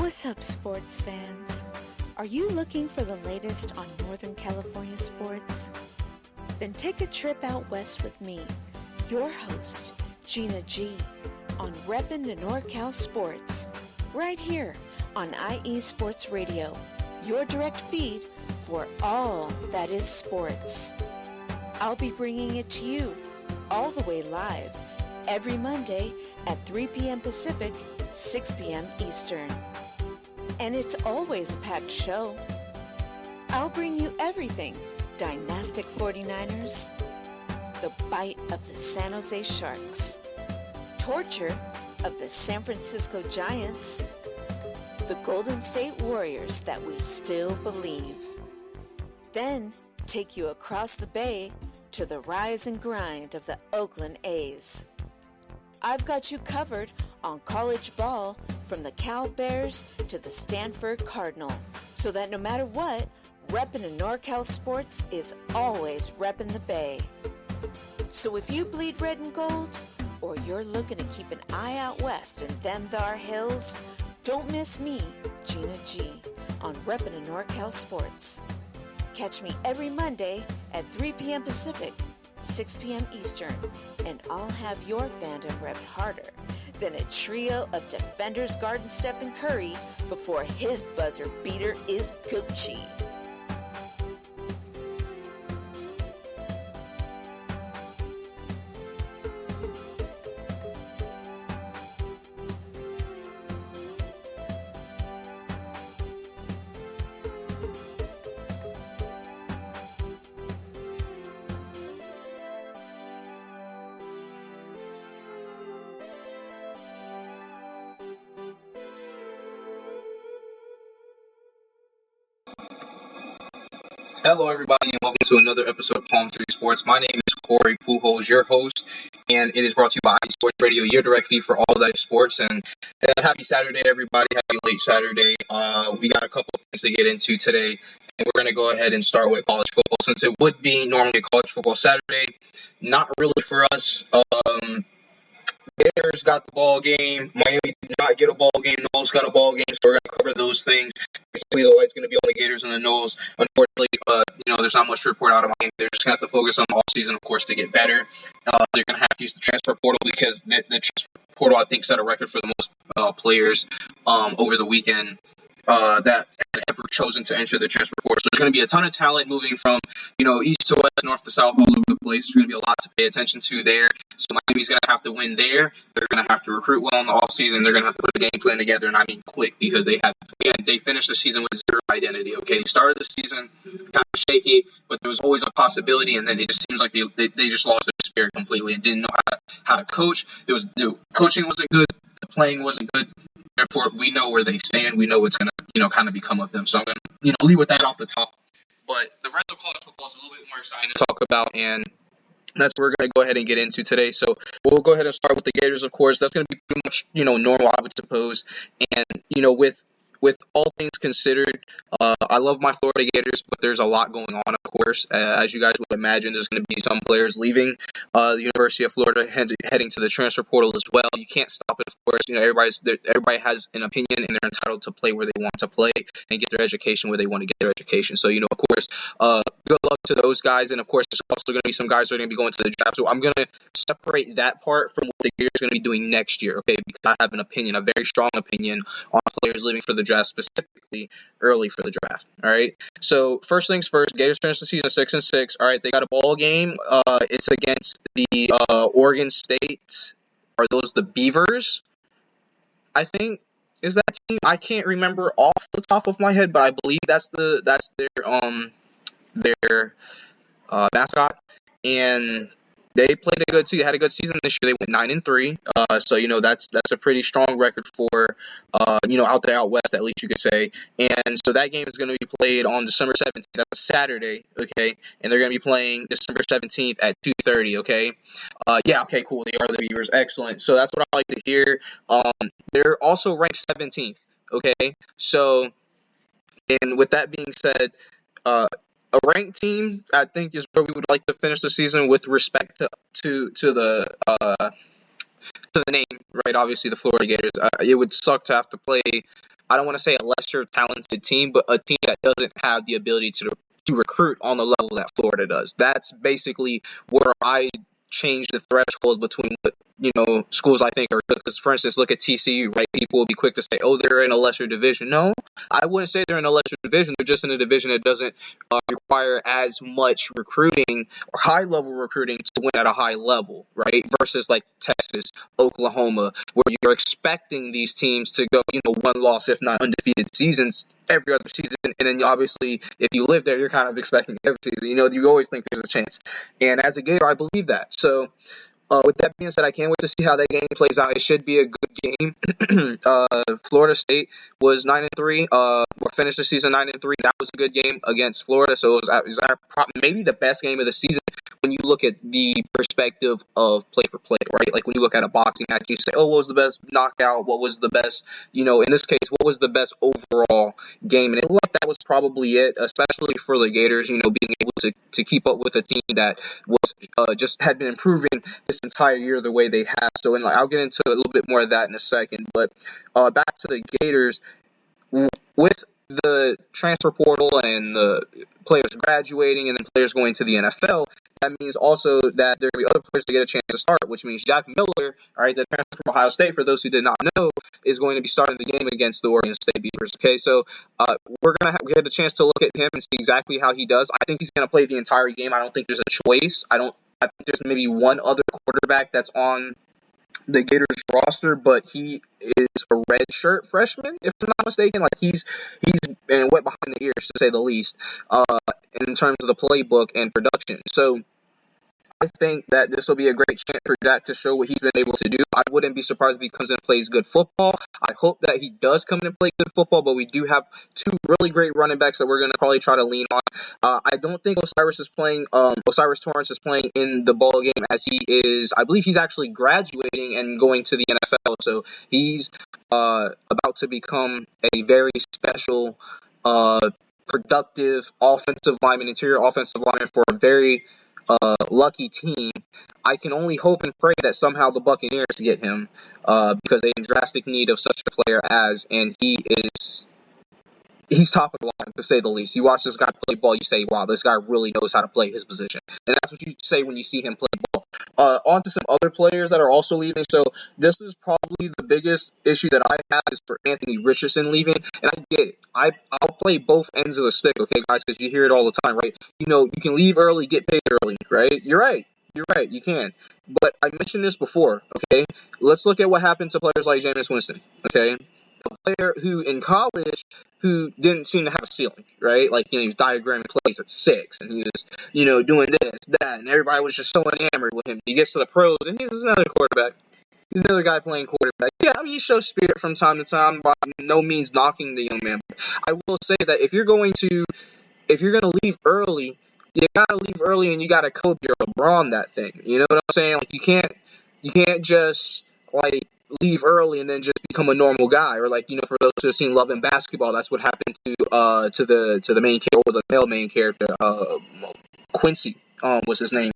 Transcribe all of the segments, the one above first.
What's up, sports fans? Are you looking for the latest on Northern California sports? Then take a trip out west with me, your host, Gina G, on Reppin' the NorCal Sports, right here on IE Sports Radio, your direct feed for all that is sports. I'll be bringing it to you all the way live every Monday at 3 p.m. Pacific, 6 p.m. Eastern. And it's always a packed show. I'll bring you everything Dynastic 49ers, the bite of the San Jose Sharks, torture of the San Francisco Giants, the Golden State Warriors that we still believe. Then take you across the bay to the rise and grind of the Oakland A's. I've got you covered on college ball from the Cal Bears to the Stanford Cardinal, so that no matter what, reppin' the NorCal Sports is always reppin' the Bay. So if you bleed red and gold, or you're looking to keep an eye out west in them thar hills, don't miss me, Gina G, on reppin' the NorCal Sports. Catch me every Monday at 3 p.m. Pacific, 6 p.m. Eastern, and I'll have your fandom repped harder than a trio of defenders guarding Stephen Curry before his buzzer beater is Gucci. Hello, everybody, and welcome to another episode of Palm Tree Sports. My name is Corey Pujols, your host, and it is brought to you by IE Sports Radio, your direct feed for all that sports. And happy Saturday, everybody. Happy late Saturday. We got a couple of things to get into today, and we're going to go ahead and start with college football. Since it would be normally college football Saturday, not really for us. Bears got the ball game. Miami did not get a ball game. Knowles got a ball game, so we're going to cover those things. Basically, the light's going to be on the Gators and the Knowles. Unfortunately, there's not much to report out of Miami. They're just going to have to focus on the offseason, of course, to get better. They're going to have to use the transfer portal because the transfer portal, I think, set a record for the most players over the weekend that had ever chosen to enter the transfer portal. So there's going to be a ton of talent moving from, east to west, north to south, all over the place. There's going to be a lot to pay attention to there. So Miami's going to have to win there. They're going to have to recruit well in the offseason. They're going to have to put a game plan together, and I mean quick, because they finished the season with zero identity. Okay, they started the season kind of shaky, but there was always a possibility, and then it just seems like they just lost their spirit completely and didn't know how to coach. The coaching wasn't good. The playing wasn't good. Therefore, we know where they stand. We know what's going to, kind of become of them. So I'm going to, leave with that off the top. But the rest of college football is a little bit more exciting to talk about, and that's what we're going to go ahead and get into today. So we'll go ahead and start with the Gators, of course. That's going to be pretty much, normal, I would suppose. And, with all things considered, I love my Florida Gators, but there's a lot going on, of course. As you guys would imagine, there's going to be some players leaving the University of Florida, heading to the transfer portal as well. You can't stop it, of course. Everybody has an opinion, and they're entitled to play where they want to play and get their education where they want to get their education. So, of course, good luck to those guys. And, of course, there's also going to be some guys who are going to be going to the draft. So I'm going to separate that part from what the Gators are going to be doing next year, okay? Because I have an opinion, a very strong opinion on players leaving for the draft, specifically early for the draft. All right. So first things first, Gators finished the season 6-6. All right, they got a ball game. It's against the Oregon State. Are those the Beavers? I think is that team. I can't remember off the top of my head, but I believe that's their mascot. And they played a good season, had a good season this year. They went 9-3. So that's a pretty strong record for out west, at least you could say. And so that game is going to be played on December 17th. That's a Saturday, okay? And they're going to be playing December 17th at 2:30, okay? Okay, cool. They are the Beavers. Excellent. So that's what I like to hear. They're also ranked 17th, okay? So, and with that being said, a ranked team, I think, is where we would like to finish the season with respect to the name, right? Obviously, the Florida Gators. It would suck to have to play I don't want to say a lesser talented team, but a team that doesn't have the ability to recruit on the level that Florida does. That's basically where I change the threshold between what, schools I think are good. Because, for instance, look at TCU, right? People will be quick to say, oh, they're in a lesser division. No, I wouldn't say they're in a lesser division. They're just in a division that doesn't require as much recruiting or high-level recruiting to win at a high level, right? Versus like Texas, Oklahoma, where you're expecting these teams to go, one loss, if not undefeated seasons every other season. And then obviously, if you live there, you're kind of expecting every season. You always think there's a chance. And as a Gator, I believe that. So, with that being said, I can't wait to see how that game plays out. It should be a good game. Florida State was 9-3. Or finished the season 9-3. That was a good game against Florida. So it was maybe the best game of the season when you look at the perspective of play for play, right? Like when you look at a boxing match, you say, oh, what was the best knockout? What was the best, in this case, what was the best overall game? And it looked like that was probably it, especially for the Gators, being able to keep up with a team that was just had been improving this entire year the way they have. So, and I'll get into a little bit more of that in a second. But back to the Gators, with the transfer portal and the players graduating and then players going to the NFL, that means also that there will be other players to get a chance to start, which means Jack Miller, all right, the transfer from Ohio State, for those who did not know, is going to be starting the game against the Oregon State Beavers. Okay, so we're going to get a chance to look at him and see exactly how he does. I think he's going to play the entire game. I don't think there's a choice. I think there's maybe one other quarterback that's on the Gators roster, but he is a redshirt freshman, if I'm not mistaken. Like he's been wet behind the ears, to say the least, in terms of the playbook and production. So I think that this will be a great chance for Jack to show what he's been able to do. I wouldn't be surprised if he comes in and plays good football. I hope that he does come in and play good football, but we do have two really great running backs that we're going to probably try to lean on. I don't think Osiris Torrence is playing in the ball game, as he is, I believe he's actually graduating and going to the NFL, so he's about to become a very special, productive interior offensive lineman for a very lucky team. I can only hope and pray that somehow the Buccaneers get him because they're in drastic need of such a player and he's top of the line, to say the least. You watch this guy play ball, you say, wow, this guy really knows how to play his position. And that's what you say when you see him play ball. On to some other players that are also leaving. So this is probably the biggest issue that I have is for Anthony Richardson leaving. And I get it. I'll play both ends of the stick, okay, guys, because you hear it all the time, right? You can leave early, get paid early, right? You're right, you can. But I mentioned this before, okay? Let's look at what happened to players like Jameis Winston, okay? A player who in college who didn't seem to have a ceiling, right? Like, he was diagramming plays at 6, and he was, doing this, that, and everybody was just so enamored with him. He gets to the pros, and he's another quarterback. He's another guy playing quarterback. Yeah, he shows spirit from time to time, by no means knocking the young man. I will say that if you're going to leave early, you gotta leave early, and you gotta Kobe or LeBron that thing. You know what I'm saying? Like, you can't just leave early and then just become a normal guy, or for those who have seen Love and Basketball, that's what happened to the main character, or the male main character, Quincy was his name.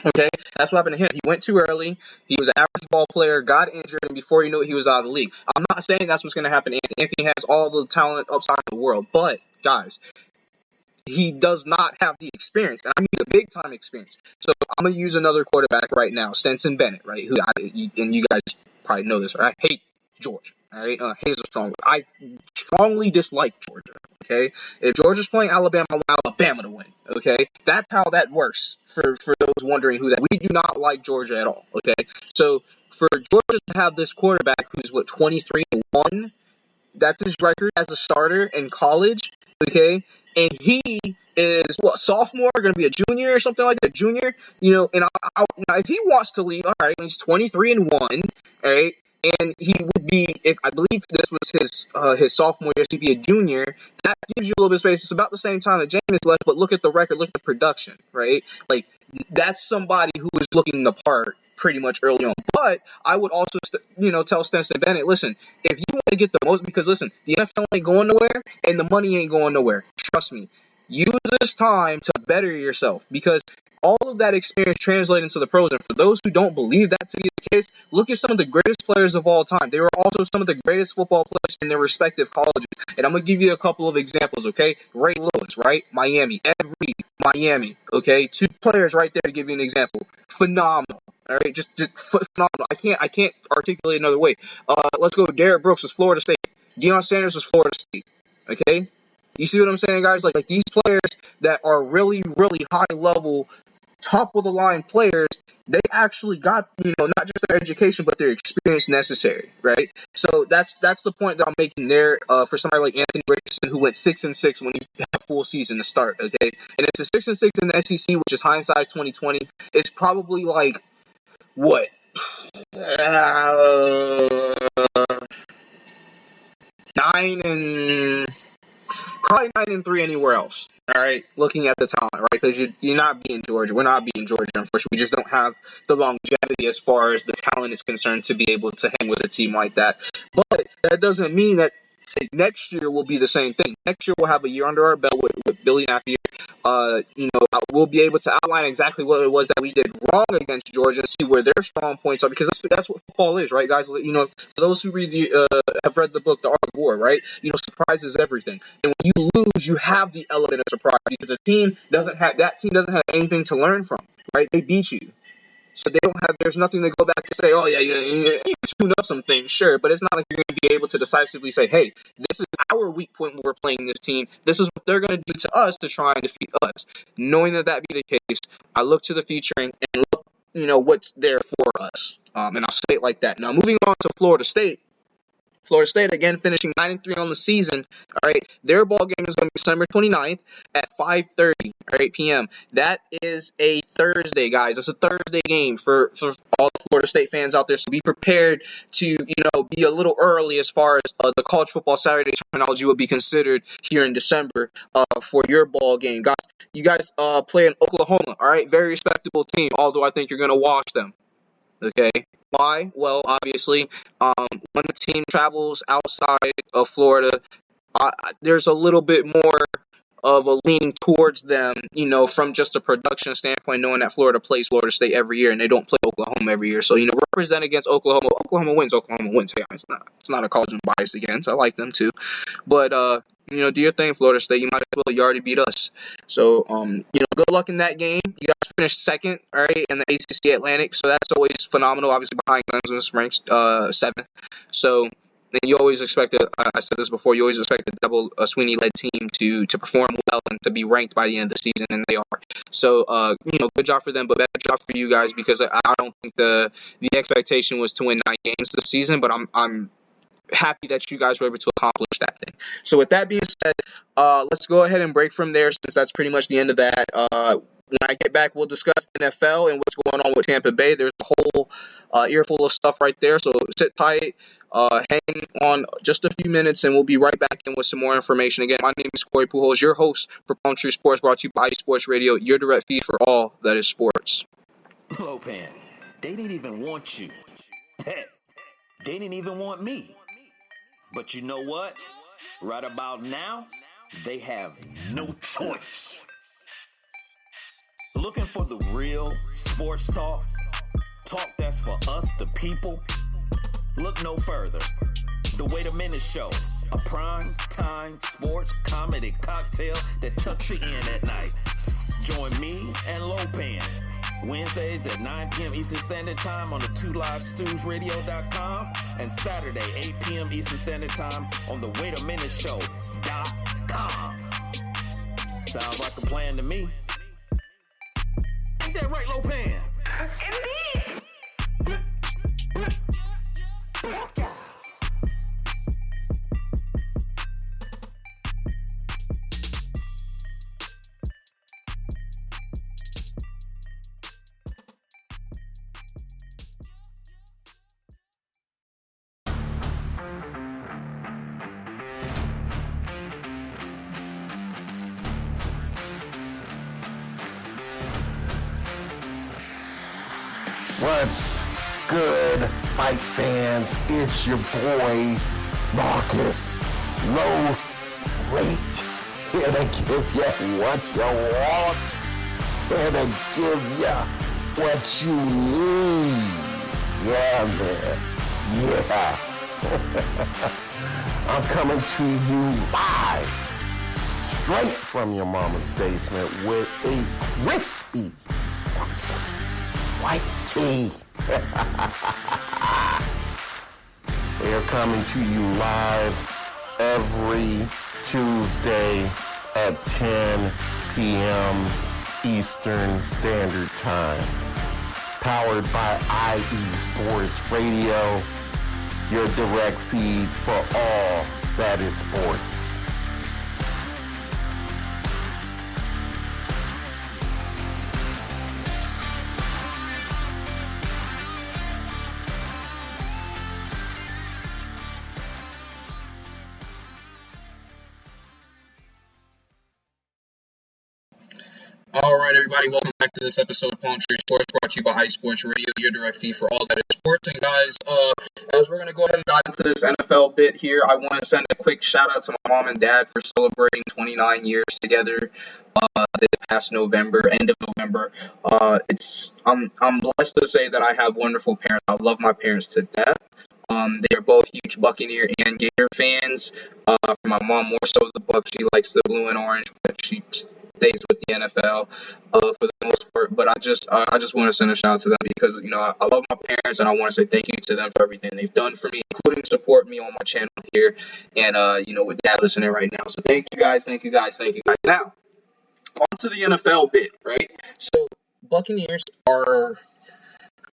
Okay, that's what happened to him. He went too early. He was an average ball player, got injured, and before you knew it, he was out of the league. I'm not saying that's what's going to happen to Anthony. Anthony has all the talent upside in the world, but guys, he does not have the experience, and I mean the big-time experience. So I'm going to use another quarterback right now, Stetson Bennett, right? And you guys probably know this, right? I hate Georgia, all right? Hate is a strong word. I strongly dislike Georgia, okay? If Georgia's playing Alabama, I want Alabama to win, okay? That's how that works for those wondering who that. We do not like Georgia at all, okay? So for Georgia to have this quarterback who's, 23-1, that's his record as a starter in college, okay? And he is, sophomore, going to be a junior or something like that, junior, now if he wants to leave, all right, he's 23-1, all right, and he would be, if I believe this was his sophomore year, he'd be a junior, that gives you a little bit of space. It's about the same time that Jameis left, but look at the record, look at the production, right? Like, that's somebody who is looking the part pretty much early on. But I would also, tell Stetson Bennett, listen, if you want to get the most, because listen, the NFL ain't going nowhere, and the money ain't going nowhere. Trust me. Use this time to better yourself, because all of that experience translated into the pros. And for those who don't believe that to be the case, look at some of the greatest players of all time. They were also some of the greatest football players in their respective colleges. And I'm going to give you a couple of examples, okay? Ray Lewis, right? Miami. Ed Reed, Miami, okay? 2 players right there to give you an example. Phenomenal. All right, just phenomenal. I can't articulate another way. Let's go. Derrick Brooks was Florida State. Deion Sanders was Florida State. Okay, you see what I'm saying, guys? Like these players that are really, really high level, top of the line players, they actually got, not just their education, but their experience necessary, right? So that's the point that I'm making there. For somebody like Anthony Richardson, who went 6-6 when he had full season to start, okay, and it's a 6-6 in the SEC, which is hindsight 2020. It's probably like what? 9-3 anywhere else. All right, looking at the talent, right? Because you're not beating Georgia. We're not beating Georgia, unfortunately. We just don't have the longevity as far as the talent is concerned to be able to hang with a team like that. But that doesn't mean that next year will be the same thing. Next year we'll have a year under our belt with Billy Napier. We'll be able to outline exactly what it was that we did wrong against Georgia and see where their strong points are, because that's what football is, right, guys? For those who have read the book, The Art of War, right? Surprise is everything. And when you lose, you have the element of surprise because that team doesn't have anything to learn from, right? They beat you. So there's nothing to go back and say, oh, yeah, you tune up some things, sure. But it's not like you're going to be able to decisively say, hey, this is our weak point when we're playing this team. This is what they're going to do to us to try and defeat us. Knowing that be the case, I look to the future and look, what's there for us. And I'll say it like that. Now, moving on to Florida State. Florida State, again, finishing 9-3 on the season. All right, their ball game is going to be December 29th at 5:30, all right, p.m. That is a Thursday, guys. It's a Thursday game for all the Florida State fans out there. So be prepared to, be a little early as far as the college football Saturday terminology would be considered here in December for your ball game, guys. You guys play in Oklahoma, all right? Very respectable team, although I think you're going to wash them. Okay, why? Well, obviously, when a team travels outside of Florida, there's a little bit more of a leaning towards them, from just a production standpoint, knowing that Florida plays Florida State every year and they don't play Oklahoma every year. So, represent against Oklahoma. Oklahoma wins. Hey, it's not a college I'm biased against. I like them too. But, do your thing, Florida State. You might as well. You already beat us. So, good luck in that game. You guys finished second, all right, in the ACC Atlantic. So that's always phenomenal. Obviously, behind Clemson's ranks 7th. So, then you always expect I said this before, you always expect a double Sweeney-led team to perform well and to be ranked by the end of the season, and they are. So, good job for them, but better job for you guys, because I don't think the expectation was to win 9 games this season, but I'm happy that you guys were able to accomplish that thing. So with that being said, let's go ahead and break from there, since that's pretty much the end of that. When I get back, we'll discuss NFL and what's going on with Tampa Bay. There's a whole earful of stuff right there, so sit tight, hang on just a few minutes, and we'll be right back in with some more information. Again, my name is Corey Pujols, your host for Palm Tree Sports, brought to you by Sports Radio, your direct feed for all that is sports. Lopan, they didn't even want you. Heck, they didn't even want me. But you know what? Right about now, they have no choice. Looking for the real sports talk? Talk that's for us, the people? Look no further. The Wait a Minute Show, a prime time sports comedy cocktail that tucks you in at night. Join me and Lopan Wednesdays at 9 p.m. Eastern Standard Time on the 2livestewsradio.com and Saturday 8 p.m. Eastern Standard Time on the waitaminuteshow.com. Sounds like a plan to me. Ain't that right, Lopan? Indeed. What's good, fight fans? It's your boy, Marcus Los Great, here to give you what you want. here to give ya what you need. Yeah, man. Yeah. I'm coming to you live, straight from your mama's basement with a crispy, awesome white tea. We are coming to you live every Tuesday at 10 p.m. Eastern Standard Time. Powered by IE Sports Radio, your direct feed for all that is sports. All right, everybody, welcome back to this episode of Palm Tree Sports, brought to you by iSports Radio, your direct feed for all that is sports. And guys, as we're going to go ahead and dive into this NFL bit here, I want to send a quick shout out to my mom and dad for celebrating 29 years together this past November, end of November. I'm blessed to say that I have wonderful parents. I love my parents to death. They are both huge Buccaneer and Gator fans. For my mom, more so the Bucs. She likes the blue and orange, but she stays with the NFL for the most part. But I just want to send a shout out to them because I love my parents and I want to say thank you to them for everything they've done for me, including support me on my channel here and with Dad listening right now. So thank you guys. Now on to the NFL bit, right? So Buccaneers are.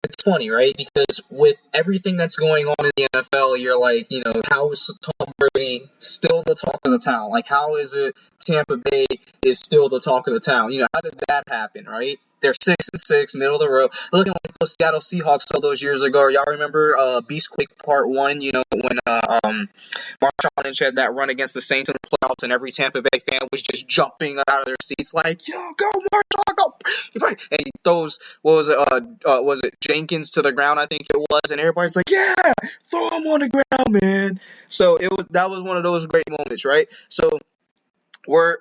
It's funny, right? Because with everything that's going on in the NFL, you're like, how is Tom Brady still the talk of the town? Like, how is it Tampa Bay is still the talk of the town? How did that happen, right? They're 6-6, middle of the road. Looking like those Seattle Seahawks all those years ago. Y'all remember Beastquake Part 1, when Marshawn Lynch had that run against the Saints in the playoffs and every Tampa Bay fan was just jumping out of their seats like, yo, go Marshawn, go! And he throws, was it Jenkins to the ground, I think it was, and everybody's like, yeah, throw him on the ground, man. So that was one of those great moments, right? So we're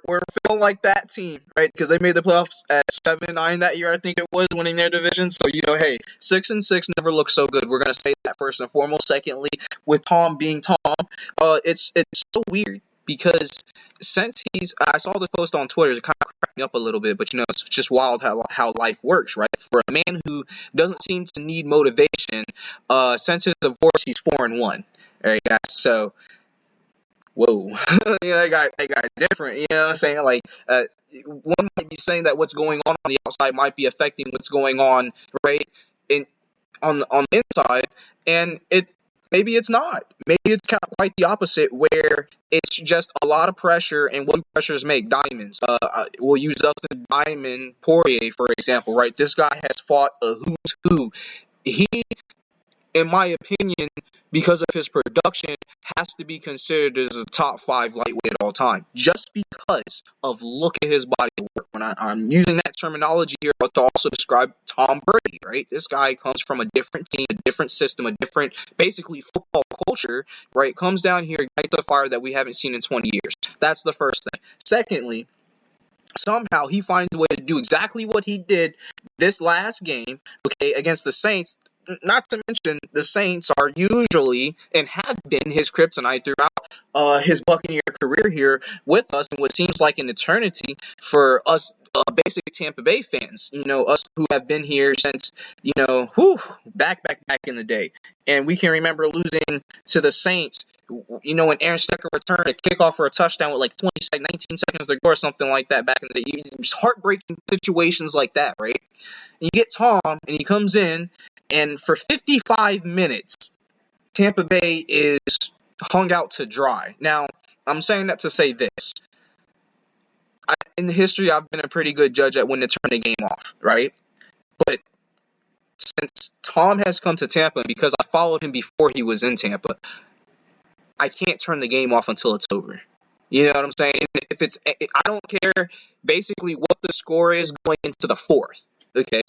feeling like that team, right? Because they made the playoffs at 7-9 that year, I think it was, winning their division. So, hey, 6-6 never looks so good. We're going to say that first and foremost. Secondly, with Tom being Tom, it's so weird because since I saw this post on Twitter, it kind of cracked me up a little bit, but, it's just wild how life works, right? For a man who doesn't seem to need motivation, since his divorce, he's 4-1, all right, guys? So, whoa, that guy's different, I'm saying? Like, one might be saying that what's going on the outside might be affecting what's going on, right, on the inside, and maybe it's not. Maybe it's kind of quite the opposite, where it's just a lot of pressure, and what do pressures make? Diamonds. We'll use Dustin Diamond Poirier, for example, right? This guy has fought a who's who. He, in my opinion, because of his production, has to be considered as a top 5 lightweight at all time, just because of look at his body of work. When I'm using that terminology here, but to also describe Tom Brady, right? This guy comes from a different team, a different system, a different, basically, football culture, right? Comes down here, ignites a fire that we haven't seen in 20 years. That's the first thing. Secondly, somehow he finds a way to do exactly what he did this last game, okay, against the Saints. Not to mention, the Saints are usually and have been his kryptonite throughout his Buccaneer career here with us, in what seems like an eternity for us basic Tampa Bay fans. Us who have been here since, back in the day. And we can remember losing to the Saints, when Aaron Stecker returned a kickoff for a touchdown with like 19 seconds to go or something like that back in the day. It's heartbreaking situations like that, right? And you get Tom, and he comes in, and for 55 minutes, Tampa Bay is hung out to dry. Now, I'm saying that to say this. In the history, I've been a pretty good judge at when to turn the game off, right? But since Tom has come to Tampa, because I followed him before he was in Tampa, I can't turn the game off until it's over. You know what I'm saying? I don't care basically what the score is going into the fourth, okay?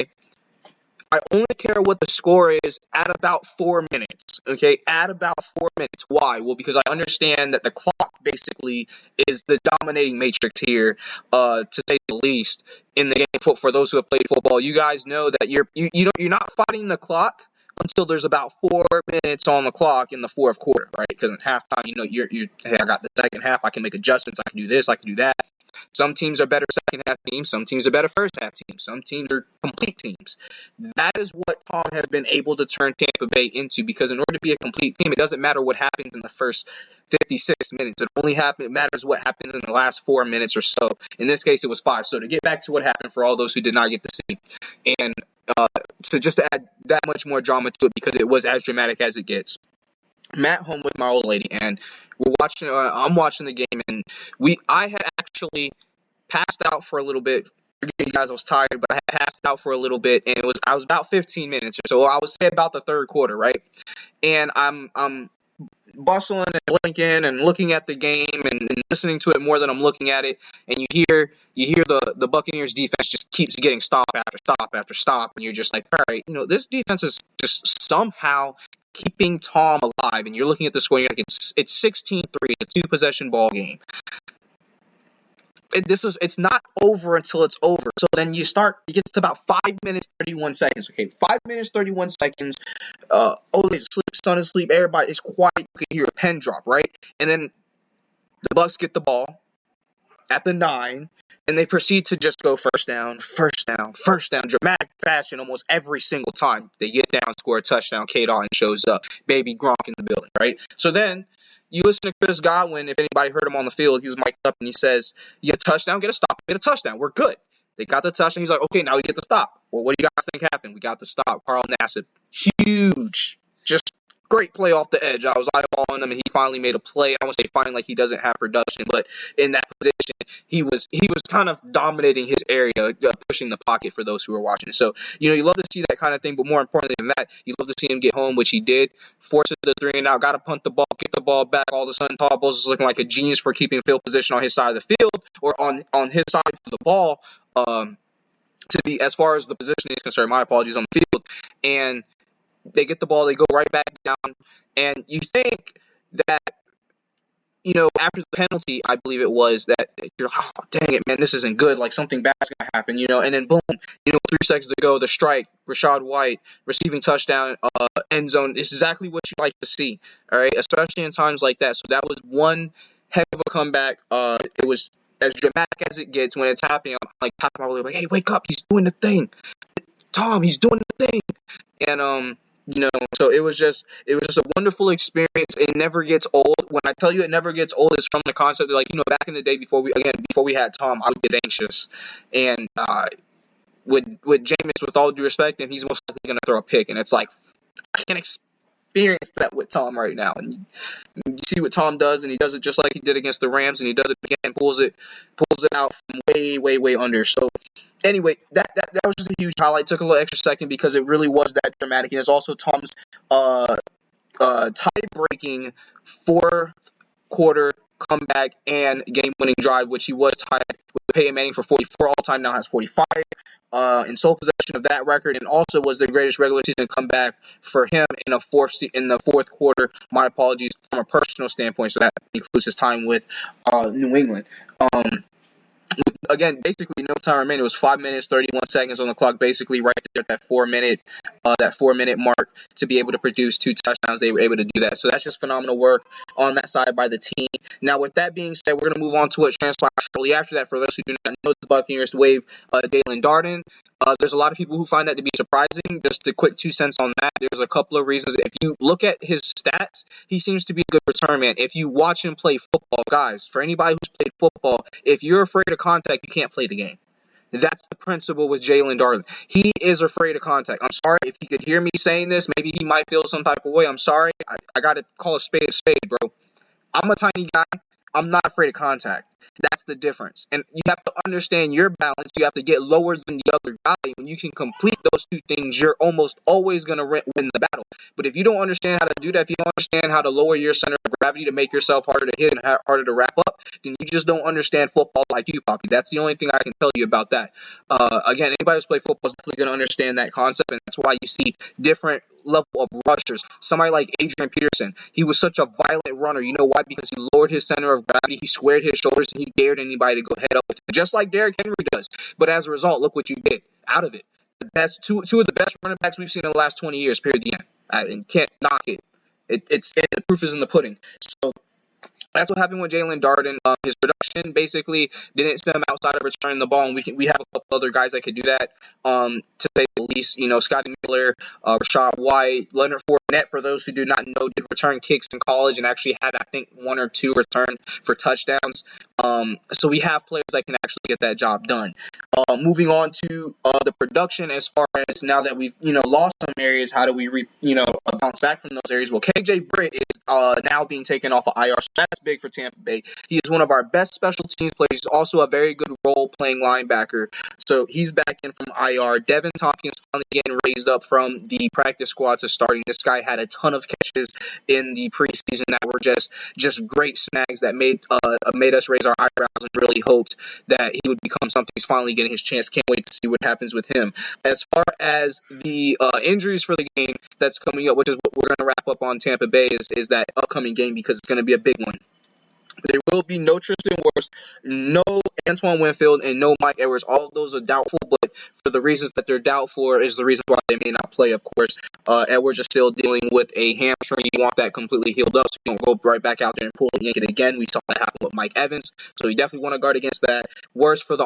I only care what the score is at about 4 minutes. Okay, at about 4 minutes. Why? Well, because I understand that the clock basically is the dominating matrix here, to say the least, in the game. For those who have played football, you guys know that you're not fighting the clock until there's about 4 minutes on the clock in the fourth quarter, right? Because in halftime, you're hey, I got the second half. I can make adjustments. I can do this. I can do that. Some teams are better second half teams. Some teams are better first half teams. Some teams are complete teams. That is what Tom has been able to turn Tampa Bay into, because in order to be a complete team, it doesn't matter what happens in the first 56 minutes. It matters what happens in the last 4 minutes or so. In this case, it was 5. So to get back to what happened for all those who did not get to see, and to just add that much more drama to it, because it was as dramatic as it gets. I'm at home with my old lady, and we're watching. I'm watching the game, and I had actually passed out for a little bit. Forgive me, guys, I was tired, but I had passed out for a little bit, and I was about 15 minutes or so. I would say about the third quarter, right? And I'm bustling and blinking and looking at the game and listening to it more than I'm looking at it. And you hear the Buccaneers defense just keeps getting stop after stop after stop, and you're just like, all right, this defense is just somehow keeping Tom alive. And you're looking at the score, and you're like, it's 16-3, a 2-possession ball game. It's not over until it's over. So then it gets to about 5 minutes, 31 seconds. Okay, 5 minutes, 31 seconds. Ole's asleep, son is asleep, everybody is quiet. You can hear a pen drop, right? And then the Bucs get the ball at the 9, and they proceed to just go first down, dramatic fashion almost every single time. They get down, score a touchdown, K. Dalton shows up, baby Gronk in the building, right? So then you listen to Chris Godwin. If anybody heard him on the field, he was mic'd up, and he says, you get a touchdown, get a stop, get a touchdown. We're good. They got the touchdown. He's like, okay, now we get the stop. Well, what do you guys think happened? We got the stop. Carl Nassib, huge, just great play off the edge. I was eyeballing him, and he finally made a play. I won't say finally like he doesn't have production, but in that position, he was kind of dominating his area, pushing the pocket for those who were watching. So, you love to see that kind of thing, but more importantly than that, you love to see him get home, which he did. Force it to the 3-and-out, got to punt the ball, get the ball back. All of a sudden, Todd Bowles is looking like a genius for keeping field position on his side of the field, or on his side of the ball, to be, as far as the positioning is concerned, my apologies, on the field. And they get the ball, they go right back down, and you think that, after the penalty, I believe it was, that you're like, oh, dang it, man, this isn't good, like something bad's going to happen, and then boom, 3 seconds to go, the strike, Rachaad White, receiving touchdown, end zone. It's exactly what you like to see, all right, especially in times like that. So that was one heck of a comeback. It was as dramatic as it gets when it's happening. I'm like, probably like, hey, wake up, he's doing the thing. Tom, he's doing the thing. And, so it was just a wonderful experience. It never gets old. When I tell you it never gets old, it's from the concept of, like, back in the day before we had Tom, I would get anxious. And with Jameis, with all due respect, and he's most likely going to throw a pick. And it's like, I can't experience that with Tom right now. And you see what Tom does, and he does it just like he did against the Rams, and he does it again, pulls it out from way, way, way under. So anyway, that was just a huge highlight. Took a little extra second because it really was that dramatic. And it's also Tom's tie-breaking fourth-quarter comeback and game-winning drive, which he was tied with Peyton Manning for 44 all-time, now has 45 in sole possession of that record, and also was the greatest regular season comeback for him in the fourth quarter. My apologies, from a personal standpoint, so that includes his time with New England. Again, basically no time remaining. It was 5 minutes, 31 seconds on the clock, basically right there at that 4 minute mark to be able to produce 2 touchdowns. They were able to do that. So that's just phenomenal work on that side by the team. Now, with that being said, we're going to move on to what transpired shortly after that. For those who do not know, the Buccaneers waived Jalen Darden. There's a lot of people who find that to be surprising. Just a quick 2 cents on that. There's a couple of reasons. If you look at his stats, he seems to be a good return man. If you watch him play football, guys, for anybody who's played football, if you're afraid of contact, you can't play the game. That's the principle with Jalen Darden. He is afraid of contact. I'm sorry if he could hear me saying this. Maybe he might feel some type of way. I'm sorry. I got to call a spade, bro. I'm a tiny guy. I'm not afraid of contact. That's the difference. And you have to understand your balance. You have to get lower than the other guy. When you can complete those 2 things, you're almost always going to win the battle. But if you don't understand how to do that, if you don't understand how to lower your center of gravity to make yourself harder to hit and harder to wrap up, then you just don't understand football like you, Poppy. That's the only thing I can tell you about that. Again, anybody who's played football is definitely going to understand that concept, and that's why you see different level of rushers. Somebody like Adrian Peterson, he was such a violent runner. You know why? Because he lowered his center of gravity, he squared his shoulders, and he dared anybody to go head up with him, just like Derrick Henry does. But as a result, look what you get out of it. That's two of the best running backs we've seen in the last 20 years, period, the end. I can't knock it. The proof is in the pudding. So that's what happened with Jalen Darden. His production basically didn't stem outside of returning the ball, and we have a couple other guys that could do that. To say the least, Scotty Miller, Rashad White, Leonard Fournette, for those who do not know, did return kicks in college and actually had, I think, 1 or 2 return for touchdowns. So we have players that can actually get that job done. Moving on to the production, as far as now that we've lost some areas, how do we bounce back from those areas? Well, KJ Britt is now being taken off of IR, so that's big for Tampa Bay. He is one of our best special teams players. He's also a very good role-playing linebacker, so he's back in from IR. Devin Tompkins finally getting raised up from the practice squad to starting. This guy had a ton of catches in the preseason that were just great snags that made us raise our eyebrows and really hoped that he would become something. He's finally getting his chance. Can't wait to see what happens with him. As far as the injuries for the game that's coming up, which is what we're going to wrap up on Tampa Bay, is that upcoming game, because it's going to be a big one. There will be no Tristan Wirfs, no Antoine Winfield, and no Mike Edwards. All of those are doubtful, but for the reasons that they're doubtful is the reason why they may not play, of course. Edwards is still dealing with a hamstring. You want that completely healed up, so you don't go right back out there and pull it, yank it again. We saw that happen with Mike Evans, so you definitely want to guard against that. Worse for the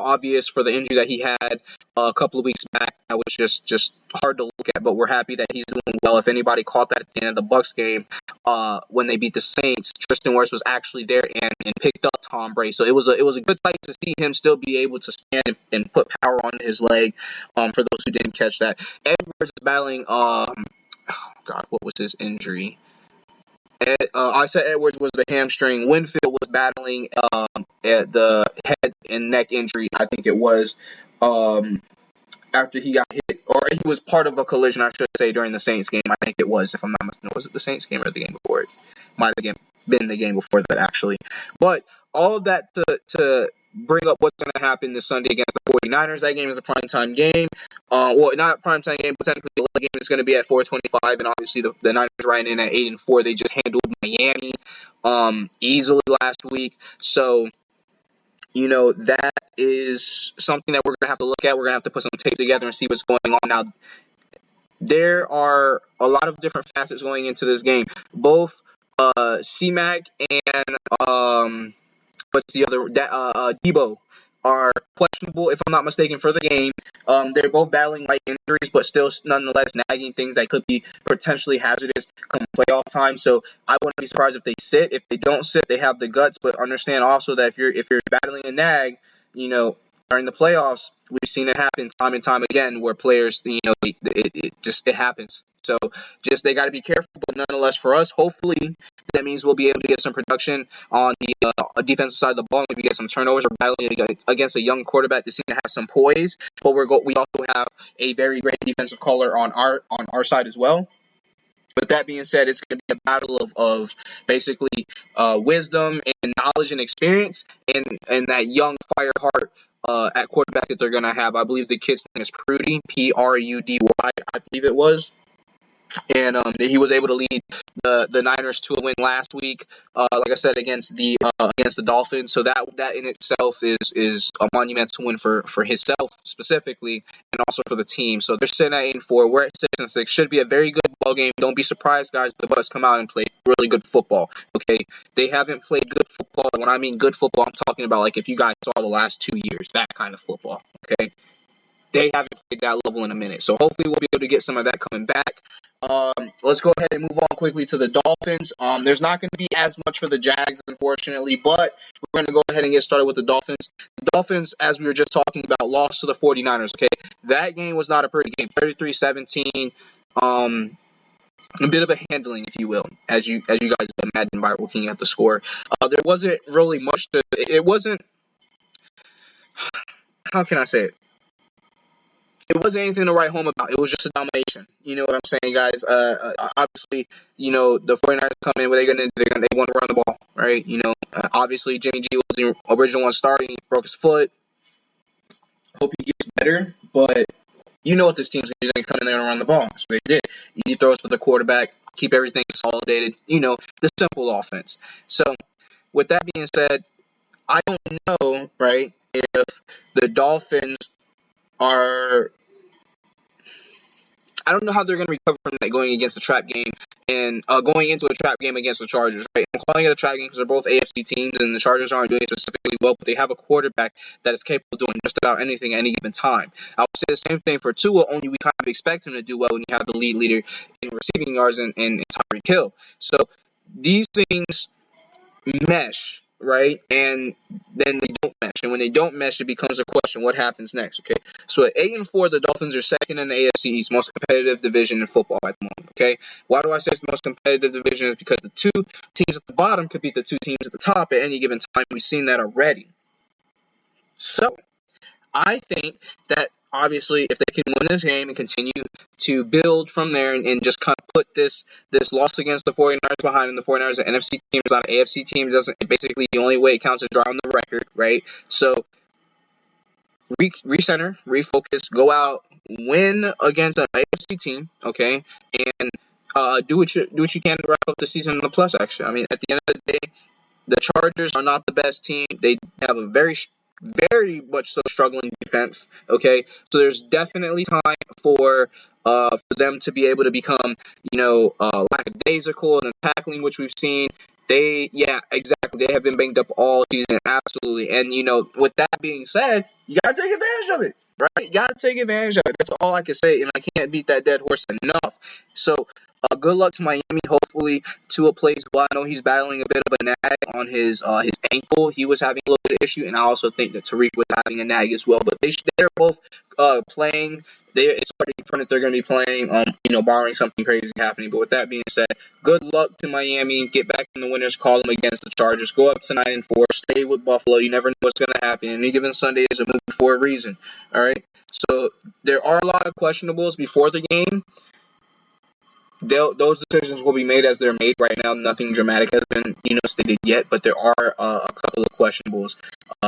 injury that he had a couple of weeks back. That was just hard to look at, but we're happy that he's doing well. If anybody caught that at the end of the Bucs game, when they beat the Saints, Tristan Wirfs was actually there and picked up Tom Brady. So it was a good sight to see him still be able to stand and put power on his leg. For those who didn't catch that, Edwards is battling. What was his injury? I said Edwards was the hamstring. Winfield was battling at the head and neck injury. I think it was after he got hit, or he was part of a collision, I should say, during the Saints game. I think it was, if I'm not mistaken. Was it the Saints game or the game before it? Might have been the game before that, actually. But all of that to bring up what's going to happen this Sunday against the 49ers. That game is a primetime game. Well, not a primetime game, but technically the game is going to be at 4:25, and obviously the Niners riding in at 8-4. They just handled Miami easily last week. So, that is something that we're going to have to look at. We're going to have to put some tape together and see what's going on. Now, there are a lot of different facets going into this game. Both C-Mac and what's the other? Debo are questionable, if I'm not mistaken, for the game. They're both battling light injuries, but still nonetheless nagging things that could be potentially hazardous come playoff time. So I wouldn't be surprised if they sit. If they don't sit, they have the guts. But understand also that if you're battling a nag, during the playoffs, we've seen it happen time and time again where players, it happens. So they got to be careful, but nonetheless for us, hopefully that means we'll be able to get some production on the defensive side of the ball. Maybe get some turnovers. We're battling against a young quarterback that seems to have some poise, but we also have a very great defensive caller on our side as well. With that being said, it's going to be a battle of basically wisdom and knowledge and experience and that young fire heart at quarterback that they're going to have. I believe the kid's name is Prudy, Prudy, I believe it was. And he was able to lead the Niners to a win last week, like I said, against the Dolphins. So that in itself is a monumental win for himself specifically, and also for the team. So they're sitting at 8-4. We're at 6-6. Should be a very good ball game. Don't be surprised, guys. The Bucs come out and play really good football. Okay, they haven't played good football. And when I mean good football, I'm talking about like if you guys saw the last 2 years, that kind of football. Okay, they haven't played that level in a minute. So hopefully we'll be able to get some of that coming back. Let's go ahead and move on quickly to the Dolphins. There's not going to be as much for the Jags, unfortunately, but we're going to go ahead and get started with the Dolphins. The Dolphins, as we were just talking about, lost to the 49ers, okay? That game was not a pretty game, 33-17. A bit of a handling, if you will, as you guys imagine by looking at the score. There wasn't really much it wasn't, how can I say it? it wasn't anything to write home about. It was just a domination. You know what I'm saying, guys? Obviously, the 49ers come in, what they want to run the ball, right? Obviously Jimmy G was the original one starting. He broke his foot. Hope he gets better, but you know what this team's going to do. They're going to come in there and run the ball. That's what they did. Easy throws for the quarterback, keep everything consolidated. The simple offense. So, with that being said, I don't know, right, if the Dolphins are... I don't know how they're going to recover from that going against a trap game and going into a trap game against the Chargers, right? I'm calling it a trap game because they're both AFC teams and the Chargers aren't doing specifically well, but they have a quarterback that is capable of doing just about anything at any given time. I would say the same thing for Tua, only we kind of expect him to do well when you have the lead leader in receiving yards and Tyreek Hill. So these things mesh, right? And then they don't mesh. And when they don't mesh, it becomes a question, what happens next, okay? So at 8-4, the Dolphins are second in the AFC East, most competitive division in football at the moment, okay? Why do I say it's the most competitive division? Is because the two teams at the bottom could beat the two teams at the top at any given time. We've seen that already. So I think that obviously if they can win this game and continue to build from there and just kind of put this loss against the 49ers behind, and the 49ers are an NFC team, it's not an AFC team, basically the only way it counts is draw on the record, right? So recenter, refocus, go out, win against an AFC team, okay, and do what you can to wrap up the season in a plus action. I mean, at the end of the day, the Chargers are not the best team. They have a very much so struggling defense, okay? So there's definitely time for them to be able to become, lackadaisical in the tackling, which we've seen. Exactly. They have been banged up all season, absolutely. And, with that being said, you got to take advantage of it, right? You got to take advantage of it. That's all I can say, and I can't beat that dead horse enough. So, good luck to Miami. Hopefully, Tua plays well. I know he's battling a bit of a nag on his ankle. He was having a little bit of issue, and I also think that Tyreek was having a nag as well. But they're both playing. It's hard to confirm that they're going to be playing, barring something crazy happening. But with that being said, good luck to Miami. Get back in the winners' column against the Chargers. Go up to 9-4. Stay with Buffalo. You never know what's going to happen. Any given Sunday is a movie for a reason. All right. So there are a lot of questionables before the game. Those decisions will be made as they're made. Right now, nothing dramatic has been, stated yet, but there are a couple of questionables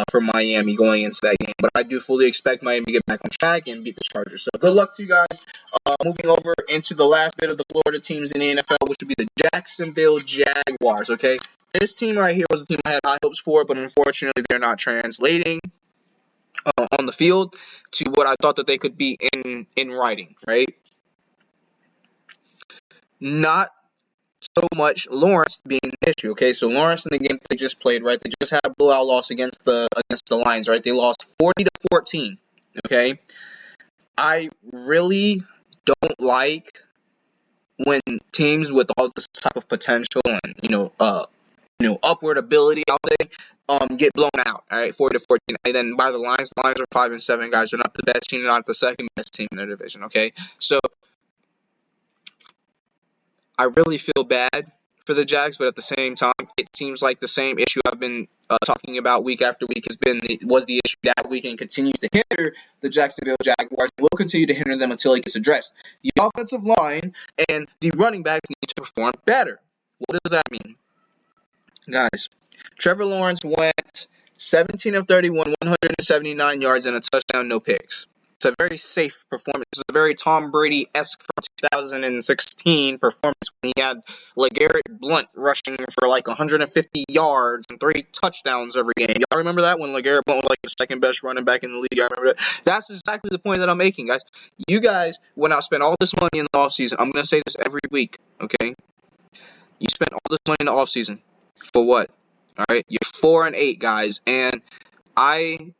for Miami going into that game. But I do fully expect Miami to get back on track and beat the Chargers. So good luck to you guys. Moving over into the last bit of the Florida teams in the NFL, which would be the Jacksonville Jaguars, okay? This team right here was a team I had high hopes for, but unfortunately they're not translating on the field to what I thought that they could be in writing, right? Not so much Lawrence being the issue, okay? So Lawrence in the game they just played, right? They just had a blowout loss against the Lions, right? They lost 40-14, okay? I really don't like when teams with all this type of potential and upward ability out there get blown out, all right? 40-14, and then by the Lions are 5-7, guys. They're not the best team, they're not the second best team in their division, okay? So I really feel bad for the Jags, but at the same time, it seems like the same issue I've been talking about week after week was the issue that week and continues to hinder the Jacksonville Jaguars. Will continue to hinder them until it gets addressed. The offensive line and the running backs need to perform better. What does that mean? Guys, Trevor Lawrence went 17 of 31, 179 yards and a touchdown, no picks. It's a very safe performance. It's a very Tom Brady-esque from 2016 performance when he had LeGarrette Blount rushing for like 150 yards and 3 touchdowns every game. Y'all remember that when LeGarrette Blount was like the second best running back in the league? Y'all remember that? That's exactly the point that I'm making, guys. You guys went out and spent all this money in the offseason. I'm going to say this every week, okay? You spent all this money in the offseason. For what? All right? You're 4-8, guys. And I've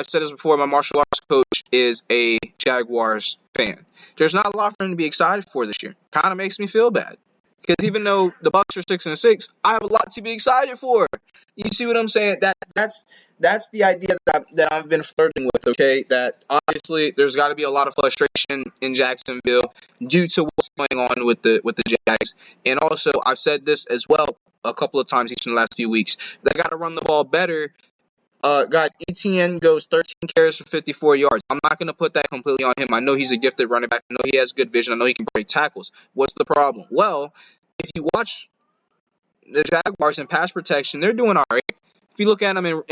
said this before, my martial arts coach is a Jaguars fan. There's not a lot for him to be excited for this year. Kind of makes me feel bad. Because even though the Bucs are 6-6, I have a lot to be excited for. You see what I'm saying? That's the idea that I've been flirting with, okay? That obviously there's got to be a lot of frustration in Jacksonville due to what's going on with the Jags. And also, I've said this as well a couple of times each in the last few weeks. They got to run the ball better Guys, ETN goes 13 carries for 54 yards. I'm not going to put that completely on him. I know he's a gifted running back. I know he has good vision. I know he can break tackles. What's the problem? Well, if you watch the Jaguars in pass protection, they're doing all right. If you look at them in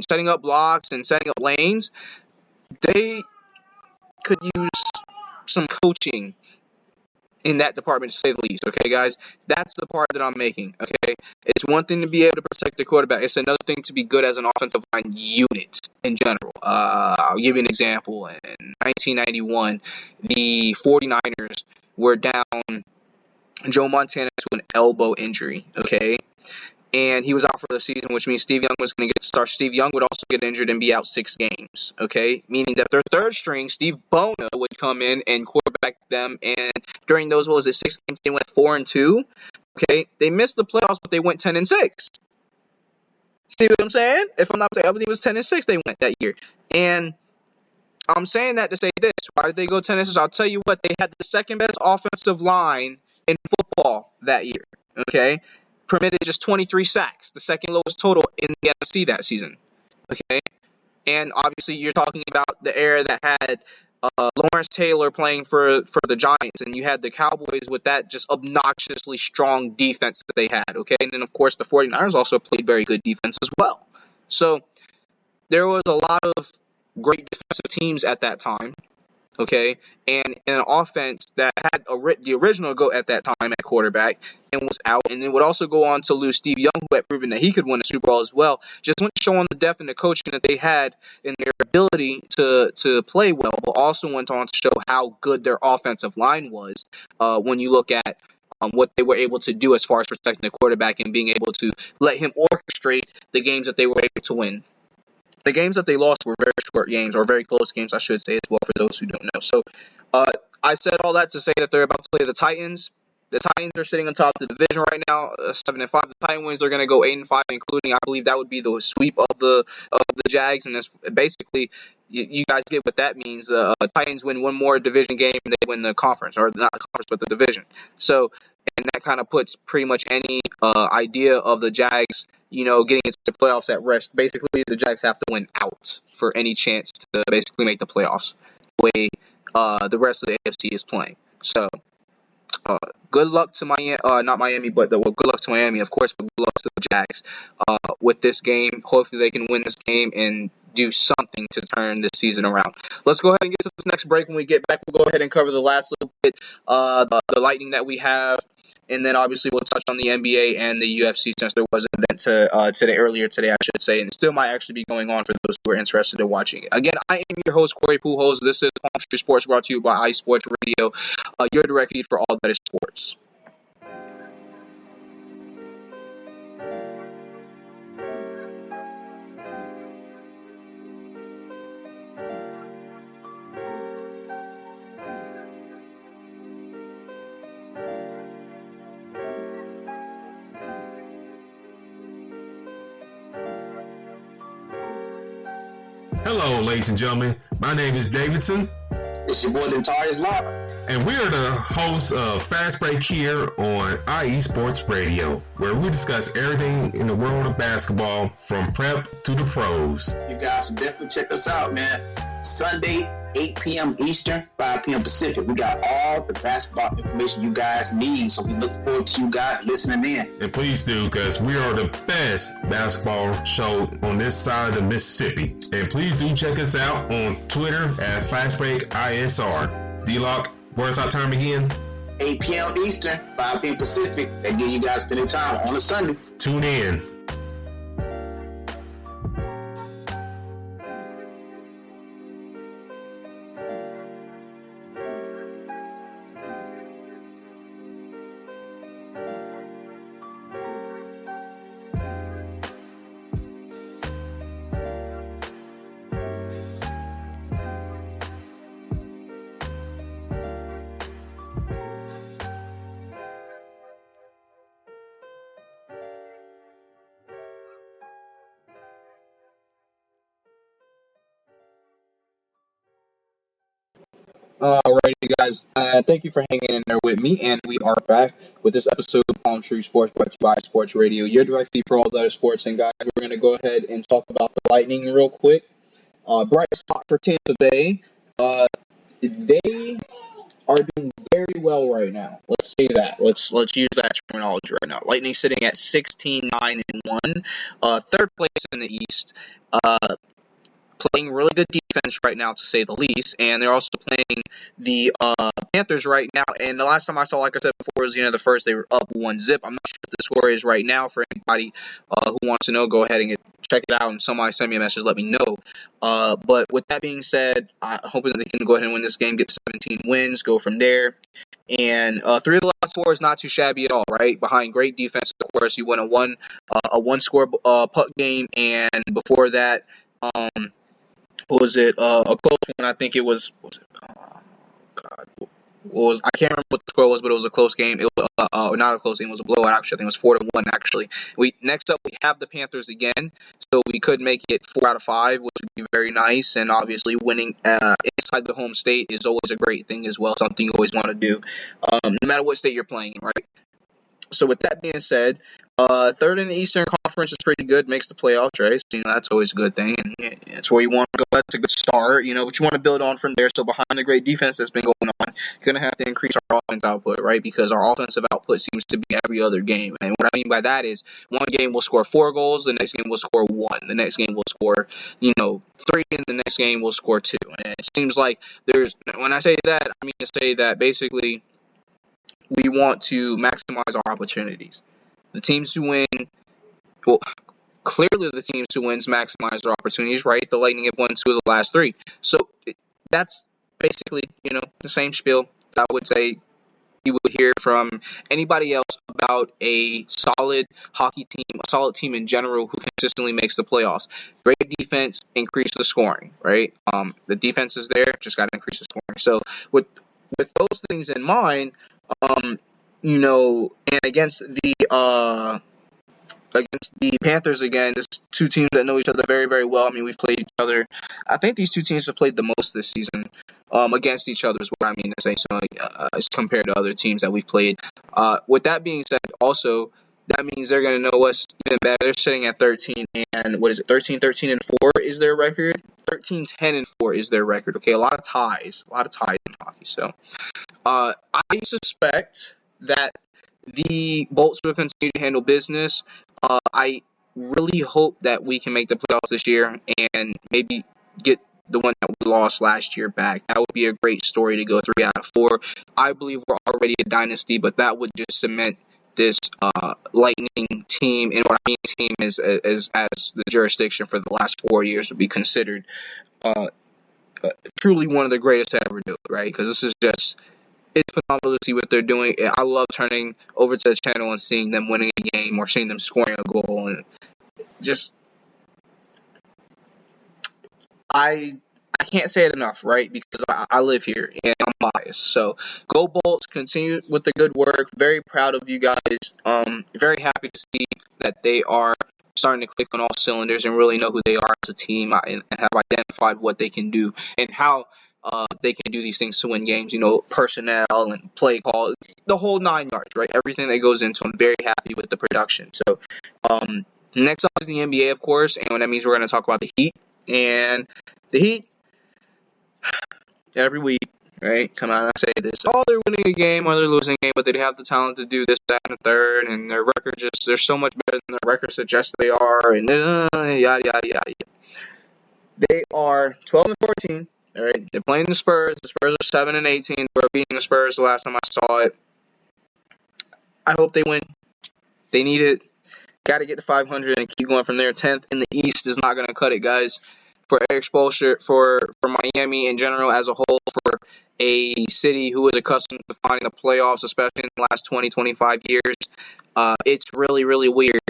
setting up blocks and setting up lanes, they could use some coaching in that department, to say the least. Okay, guys? That's the part that I'm making. Okay? It's one thing to be able to protect the quarterback. It's another thing to be good as an offensive line unit in general. I'll give you an example. In 1991, the 49ers were down Joe Montana to an elbow injury. Okay? And he was out for the season, which means Steve Young was going to get the start. Steve Young would also get injured and be out 6 games, okay? Meaning that their third string, Steve Bona, would come in and quarterback them. And during those, 6 games, they went 4-2, okay? They missed the playoffs, but they went 10-6. See what I'm saying? If I'm not mistaken, I believe it was 10-6 they went that year. And I'm saying that to say this. Why did they go 10-6? I'll tell you what. They had the second best offensive line in football that year, okay? Permitted just 23 sacks, the second lowest total in the NFC that season. Okay, and obviously you're talking about the era that had Lawrence Taylor playing for the Giants, and you had the Cowboys with that just obnoxiously strong defense that they had. Okay, and then of course the 49ers also played very good defense as well. So there was a lot of great defensive teams at that time. Okay, and an offense that had the original GOAT at that time at quarterback and was out, and then would also go on to lose Steve Young, who had proven that he could win a Super Bowl as well. Just went showing the depth and the coaching that they had in their ability to play well, but also went on to show how good their offensive line was when you look at what they were able to do as far as protecting the quarterback and being able to let him orchestrate the games that they were able to win. The games that they lost were very short games, or very close games, I should say, as well, for those who don't know. So, I said all that to say that they're about to play the Titans. The Titans are sitting on top of the division right now, 7-5. The Titans wins, they're going to go 8-5, including, I believe, that would be the sweep of the Jags. And it's basically, you guys get what that means. Titans win one more division game, and they win the conference, or not the conference, but the division. So, and that kind of puts pretty much any idea of the Jags, getting into the playoffs at rest. Basically, the Jags have to win out for any chance to basically make the playoffs the way the rest of the AFC is playing. So, good luck to Miami, not Miami, but good luck to Miami, of course, but good luck to the Jags with this game. Hopefully, they can win this game and do something to turn this season around. Let's go ahead and get to this next break. When we get back, we'll go ahead and cover the last little bit, the lightning that we have. And then, obviously, we'll touch on the NBA and the UFC, since there was an event earlier today, I should say, and it still might actually be going on for those who are interested in watching it. Again, I am your host, Corey Pujols. This is Palm Street Sports, brought to you by iSports Radio, your direct feed for all that is sports. Hello, ladies and gentlemen. My name is Davidson. It's your boy, Dentarius Locke. And we are the hosts of Fast Break here on IE Sports Radio, where we discuss everything in the world of basketball from prep to the pros. You guys should definitely check us out, man. Sunday, 8 p.m. Eastern, 5 p.m. Pacific. We got all the basketball information you guys need, so we look forward to you guys listening in. And please do, because we are the best basketball show on this side of the Mississippi. And please do check us out on Twitter at FastBreakISR. D-Lock, where's our time again? 8 p.m. Eastern, 5 p.m. Pacific. That gives you guys plenty of time on a Sunday. Tune in. Alrighty, guys. Thank you for hanging in there with me, and we are back with this episode of Palm On True Sports, brought to you by Sports Radio, your direct feed for all the other sports. And guys, we're going to go ahead and talk about the Lightning real quick. Bright spot for Tampa Bay. They are doing very well right now. Let's say that. Let's use that terminology right now. Lightning sitting at 16-9-1, third place in the East. Playing really good defense right now, to say the least, and they're also playing the Panthers right now. And the last time I saw, like I said before, was the end of the first. They were up 1-0. I'm not sure what the score is right now. For anybody who wants to know, go ahead and check it out, and somebody send me a message, let me know. But with that being said, I'm hoping that they can go ahead and win this game, get 17 wins, go from there. And 3 of the last 4 is not too shabby at all, right? Behind great defense, of course, you won a one-score puck game, and before that, was it a close one? I think it was I can't remember what the score was, but it was a close game. It was not a close game. It was a blowout. Actually, I think it was 4-1. Actually, next up we have the Panthers again, so we could make it 4 out of 5, which would be very nice. And obviously, winning inside the home state is always a great thing as well. Something you always want to do, no matter what state you're playing in, right? So with that being said, third in the Eastern Conference is pretty good, makes the playoffs, right? So, that's always a good thing, and it's where you want to go. That's a good start, but you want to build on from there. So behind the great defense that's been going on, you're going to have to increase our offense output, right? Because our offensive output seems to be every other game. And what I mean by that is one game will score 4 goals, the next game will score 1, the next game will score, 3, and the next game will score 2. And it seems like when I say that, I mean to say that basically we want to maximize our opportunities. The teams who win, clearly the teams who wins maximize their opportunities, right? The Lightning have won 2 of the last 3. So that's basically, the same spiel I would say you would hear from anybody else about a solid hockey team, a solid team in general who consistently makes the playoffs. Great defense, increase the scoring, right? The defense is there, just got to increase the scoring. So with those things in mind, and against the Panthers again, just 2 teams that know each other very, very well. I mean, we've played each other. I think these 2 teams have played the most this season against each other is what I mean to say. So as compared to other teams that we've played. With that being said, also that means they're going to know us even better. They're sitting at 13 and 13-13-4 is their record. 13-10-4 is their record. Okay, a lot of ties in hockey. So I suspect that the Bolts will continue to handle business. I really hope that we can make the playoffs this year and maybe get the one that we lost last year back. That would be a great story to go 3 out of 4. I believe we're already a dynasty, but that would just cement this Lightning team. And what I mean team is as the jurisdiction for the last 4 years would be considered truly one of the greatest to ever do it, right? Because this is just... it's phenomenal to see what they're doing. I love turning over to the channel and seeing them winning a game or seeing them scoring a goal. And just, I can't say it enough, right? Because I live here and I'm biased. So go Bolts, continue with the good work. Very proud of you guys. Very happy to see that they are starting to click on all cylinders and really know who they are as a team and have identified what they can do and how they can do these things to win games, personnel and play call, the whole 9 yards, right? Everything that goes into. I'm very happy with the production. So next up is the NBA, of course, and that means we're going to talk about the Heat. And the Heat, every week, right, come out and say this, they're winning a game or they're losing a game, but they have the talent to do this, that, and the third, and their record they're so much better than their record suggests they are, and yada, yada, yada. They are 12-14. All right, they're playing the Spurs. The Spurs are 7-18. They were beating the Spurs the last time I saw it. I hope they win. They need it. Got to get to 500 and keep going from there. 10th in the East is not going to cut it, guys. For Erik Spoelstra, for Miami in general as a whole, for a city who is accustomed to finding the playoffs, especially in the last 20, 25 years, it's really, really weird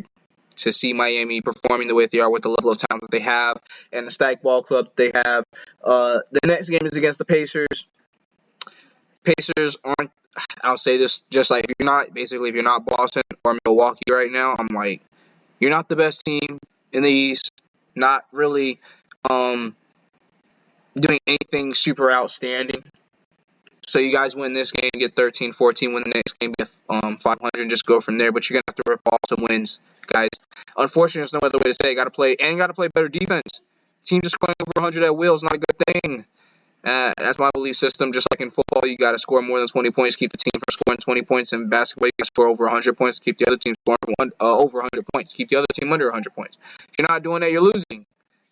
to see Miami performing the way they are with the level of talent that they have and the stacked ball club they have. The next game is against the Pacers. Pacers aren't, I'll say this, just like if you're not Boston or Milwaukee right now, I'm like, you're not the best team in the East, not really doing anything super outstanding. So you guys win this game, get 13-14, win the next game, get 500, and just go from there. But you're going to have to rip off some wins, guys. Unfortunately, there's no other way to say it. Got to play better defense. Team just scoring over 100 at will is not a good thing. That's my belief system. Just like in football, you got to score more than 20 points, keep the team from scoring 20 points. In basketball, you got to score over 100 points, keep the other team scoring over 100 points, keep the other team under 100 points. If you're not doing that, you're losing.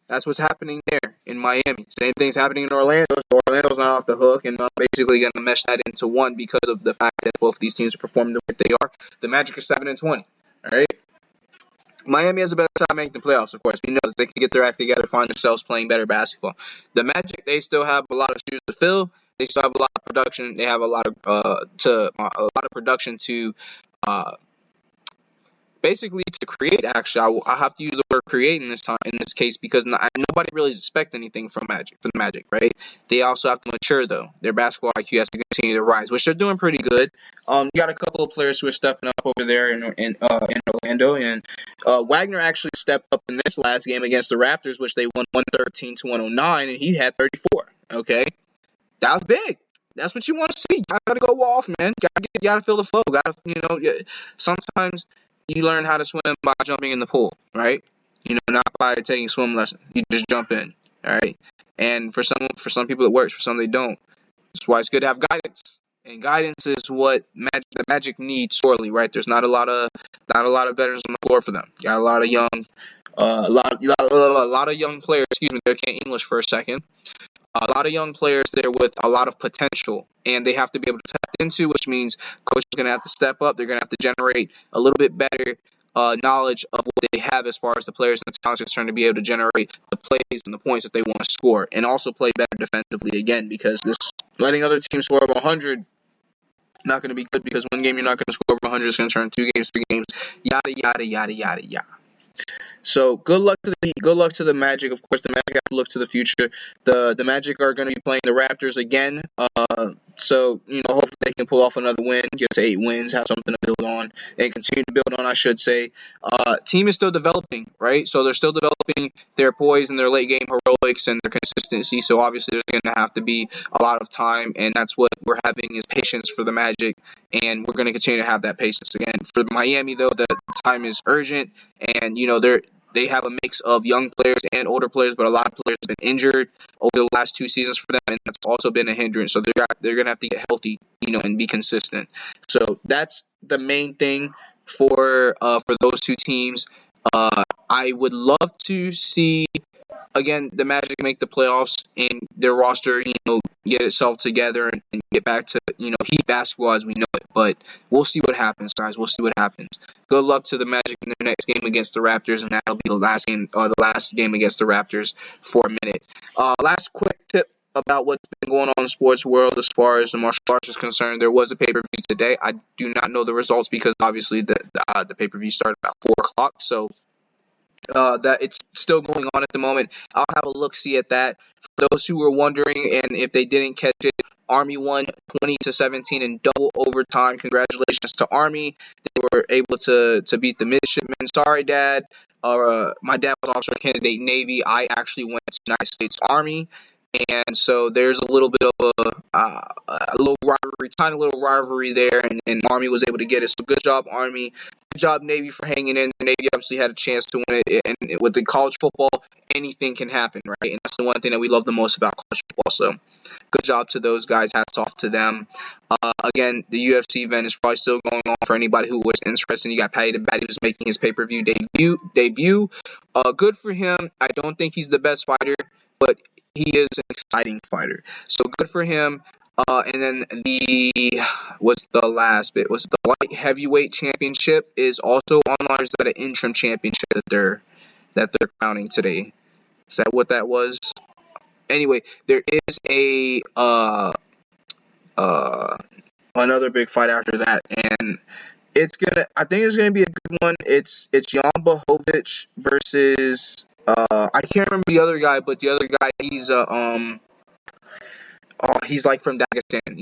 That's what's happening there in Miami. Same thing's happening in Orlando. So Orlando's not off the hook, and I'm basically going to mesh that into one because of the fact that both these teams are performing the way they are. The Magic are 7-20. All right. Miami has a better shot making the playoffs, of course. We know that they can get their act together, find themselves playing better basketball. The Magic, they still have a lot of shoes to fill. They still have a lot of production. They have a lot of production to basically to create. Actually, I have to use the word create in this case because nobody really expects anything from the Magic, right? They also have to mature though. Their basketball IQ has to continue to rise, which they're doing pretty good. You got a couple of players who are stepping up over there in Orlando, and Wagner actually stepped up in this last game against the Raptors, which they won 113-109, and he had 34. Okay, that was big. That's what you want to see. Gotta go off, man. Gotta feel the flow. Sometimes you learn how to swim by jumping in the pool, right? Not by taking swim lessons. You just jump in, all right? And for some people it works, for some they don't. That's why it's good to have guidance. And guidance is what the Magic needs sorely, right? There's not a lot of veterans on the floor for them. Got a lot of young players. Excuse me, they can't English for a second. A lot of young players there with a lot of potential, and they have to be able to tap into, which means coach is going to have to step up. They're going to have to generate a little bit better knowledge of what they have as far as the players and the talent is concerned to be able to generate the plays and the points that they want to score, and also play better defensively again, because this letting other teams score over 100 not going to be good, because one game you're not going to score over 100 is going to turn 2 games, 3 games, yada yada yada yada yada. So good luck to the Magic. Of course, the Magic have to look to the future. The Magic are going to be playing the Raptors again. So hopefully they can pull off another win, get to 8 wins, have something to build on, and continue to build on, I should say. Team is still developing, right? So they're still developing their poise and their late game heroics and their consistency. So obviously there's going to have to be a lot of time, and that's what we're having is patience for the Magic, and we're going to continue to have that patience again. For Miami, though, the time is urgent, and they have a mix of young players and older players, but a lot of players have been injured over the last 2 seasons for them, and that's also been a hindrance. So they're going to have to get healthy, and be consistent. So that's the main thing for those 2 teams. I would love to see, again, the Magic make the playoffs and their roster, get itself together and get back to, Heat basketball as we know it. But we'll see what happens, guys. We'll see what happens. Good luck to the Magic in their next game against the Raptors, and that'll be the last game against the Raptors for a minute. Last quick tip about what's been going on in the sports world as far as the martial arts is concerned. There was a pay-per-view today. I do not know the results because obviously the pay-per-view started about 4 o'clock. So that it's still going on at the moment. I'll have a look-see at that. For those who were wondering, and if they didn't catch it, Army won 20-17 in double overtime. Congratulations to Army. They were able to beat the midshipmen. Sorry, Dad. My dad was also a candidate Navy. I actually went to United States Army. And so there's a little bit of a little rivalry, tiny little rivalry there, and Army was able to get it. So good job, Army. Good job, Navy, for hanging in. Navy obviously had a chance to win it. And with the college football, anything can happen, right? And that's the one thing that we love the most about college football. So good job to those guys. Hats off to them. Again, the UFC event is probably still going on for anybody who was interested. You got Paddy the Baddy, who's making his pay-per-view debut. Good for him. I don't think he's the best fighter, but he is an exciting fighter. So good for him. And then what's the last bit? Was the light heavyweight championship is also on, or is that an interim championship that they're crowning today? Is that what that was? Anyway, there is another big fight after that, and I think it's gonna be a good one. It's Jan Blachowicz versus I can't remember the other guy, but the other guy, he's like from Dagestan.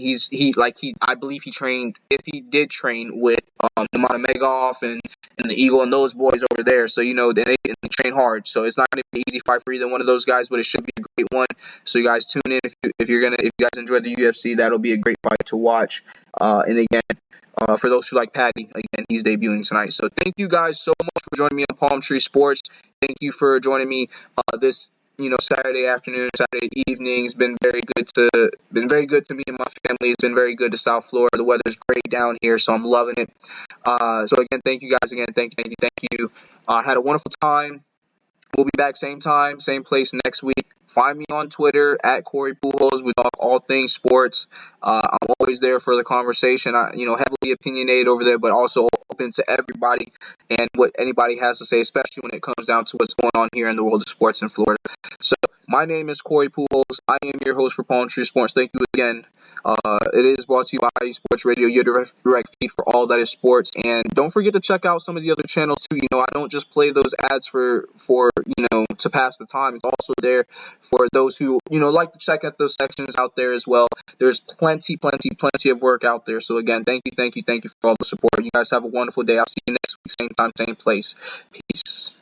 I believe he trained, if he did train with Nurmagomedov and the Eagle and those boys over there. So, they train hard. So it's not going to be an easy fight for either one of those guys, but it should be a great one. So you guys tune in if you guys enjoy the UFC. That'll be a great fight to watch. And again, for those who like Paddy, again, he's debuting tonight. So thank you guys so much for joining me on Palm Tree Sports. Thank you for joining me this Saturday afternoon, Saturday evening. It's been very good to me and my family. It's been very good to South Florida. The weather's great down here, so I'm loving it. So again, thank you guys again. Thank you. Had a wonderful time. We'll be back same time, same place next week. Find me on Twitter at Corey Pujols. We talk all things sports. I'm always there for the conversation. Heavily opinionated over there, but also open to everybody and what anybody has to say, especially when it comes down to what's going on here in the world of sports in Florida. So my name is Corey Pujols. I am your host for Palm Tree Sports. Thank you again. It is brought to you by Sports Radio, your direct feed for all that is sports. And don't forget to check out some of the other channels too. I don't just play those ads for to pass the time. It's also there for those who like to check out those sections out there as well. There's plenty of work out there. So again, thank you for all the support. You guys have a wonderful day. I'll see you next week, same time, same place. Peace.